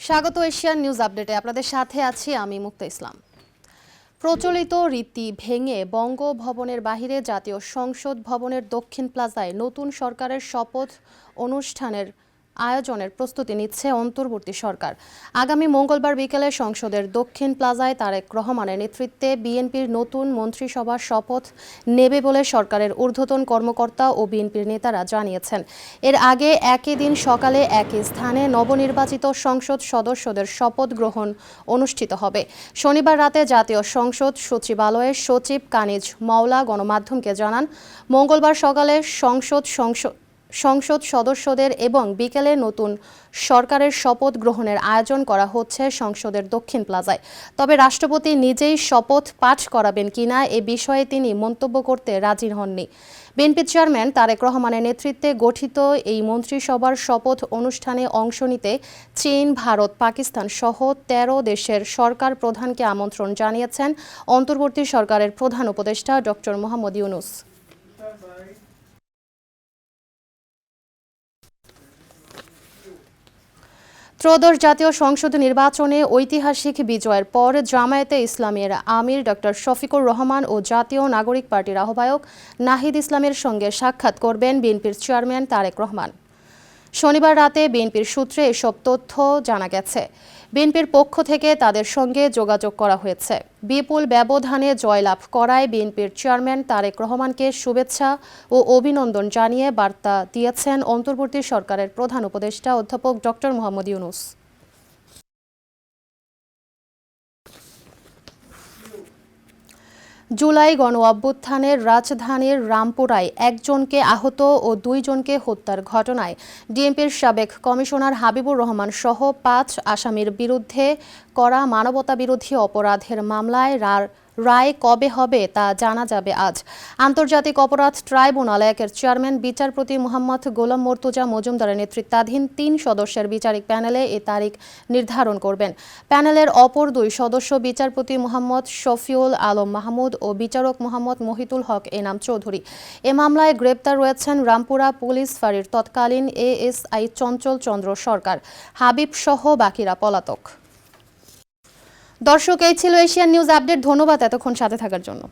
স্বাগত Asian news আপডেটে। আপনাদের সাথে আছি আমি মুক্তা ইসলাম। প্রচলিত রীতি ভেঙে বঙ্গভবনের বাহিরে জাতীয় সংসদ ভবনের দক্ষিণ প্লাজায় নতুন সরকারের শপথ অনুষ্ঠানের আয়োজনের প্রস্তুতি নিচ্ছে অন্তর্বর্তী সরকার। আগামী মঙ্গলবার বিকেলে সংসদের দক্ষিণ প্লাজায় তারেক রহমানের নেতৃত্বে বিএনপির নতুন মন্ত্রিসভার শপথ নেবে বলে সরকারের ঊর্ধ্বতন কর্মকর্তা ও বিএনপির নেতারা জানিয়েছেন। এর আগে একই দিন সকালে একই স্থানে নবনির্বাচিত সংসদ সদস্যদের শপথ গ্রহণ অনুষ্ঠিত হবে। শনিবার রাতে জাতীয় সংসদ সচিবালয়ের সচিব কানিজ মাওলা গণমাধ্যমকে জানান, মঙ্গলবার সকালে সংসদ সদস্যদের এবং বিকেলে নতুন সরকারের শপথ গ্রহণের আয়োজন করা হচ্ছে সংসদের দক্ষিণ প্লাজায়। তবে রাষ্ট্রপতি নিজেই শপথ পাঠ করাবেন কিনা এ বিষয়ে তিনি মন্তব্য করতে রাজি হননি। বিএনপি চেয়ারম্যান তারেক রহমানের নেতৃত্বে গঠিত এই মন্ত্রিসভার শপথ অনুষ্ঠানে অংশ নিতে চীন, ভারত, পাকিস্তান সহ ১৩ দেশের সরকার প্রধানকে আমন্ত্রণ জানিয়েছেন অন্তর্বর্তী সরকারের প্রধান উপদেষ্টা ডক্টর মোহাম্মদ ইউনূস। ত্রয়োদশ জাতীয় সংসদ নির্বাচনে ঐতিহাসিক বিজয়ের পর জামায়াতে ইসলামীর আমির ডক্টর শফিকুর রহমান ও জাতীয় নাগরিক পার্টির আহ্বায়ক নাহিদ ইসলামের সঙ্গে সাক্ষাৎ করবেন বিএনপির চেয়ারম্যান তারেক রহমান। শনিবার রাতে বিএনপির সূত্রে এসব তথ্য জানা গেছে। বিএনপির পক্ষ থেকে তাদের সঙ্গে যোগাযোগ করা হয়েছে। বিপুল ব্যবধানে জয়লাভ করায় বিএনপির চেয়ারম্যান তারেক রহমানকে শুভেচ্ছা ও অভিনন্দন জানিয়ে বার্তা দিয়েছেন অন্তর্বর্তী সরকারের প্রধান উপদেষ্টা অধ্যাপক ডক্টর মোহাম্মদ ইউনূস। জুলাই গণঅভ্যুত্থানের রাজধানীর রামপুরায় একজনকে আহত ও ২ জনকে হত্যার ঘটনায় ডিএমপির সাবেক কমিশনার হাবিবুর রহমান সহ ৫ আসামির বিরুদ্ধে করা মানবতাবিরোধী অপরাধের মামলায় রায় কবে হবে তা জানা যাবে আজ। আন্তর্জাতিক অপরাধ ট্রাইব্যুনাল একের চেয়ারম্যান বিচারপতি মোহাম্মদ গোলাম মর্তুজা মজুমদারের নেতৃত্বাধীন ৩ সদস্যের বিচারিক প্যানেলে এ তারিখ নির্ধারণ করবেন। প্যানেলের অপর ২ সদস্য বিচারপতি মোহাম্মদ শফিউল আলম মাহমুদ ও বিচারক মোহাম্মদ মহিতুল হক এনাম চৌধুরী। এ মামলায় গ্রেপ্তার রয়েছেন রামপুরা পুলিশ ফাঁড়ির তৎকালীন এএসআই চঞ্চল চন্দ্র সরকার, হাবিব সহ বাকিরা পলাতক। দর্শক, এই ছিল এশিয়ান নিউজ আপডেট। ধন্যবাদ এতক্ষণ সাথে থাকার জন্য।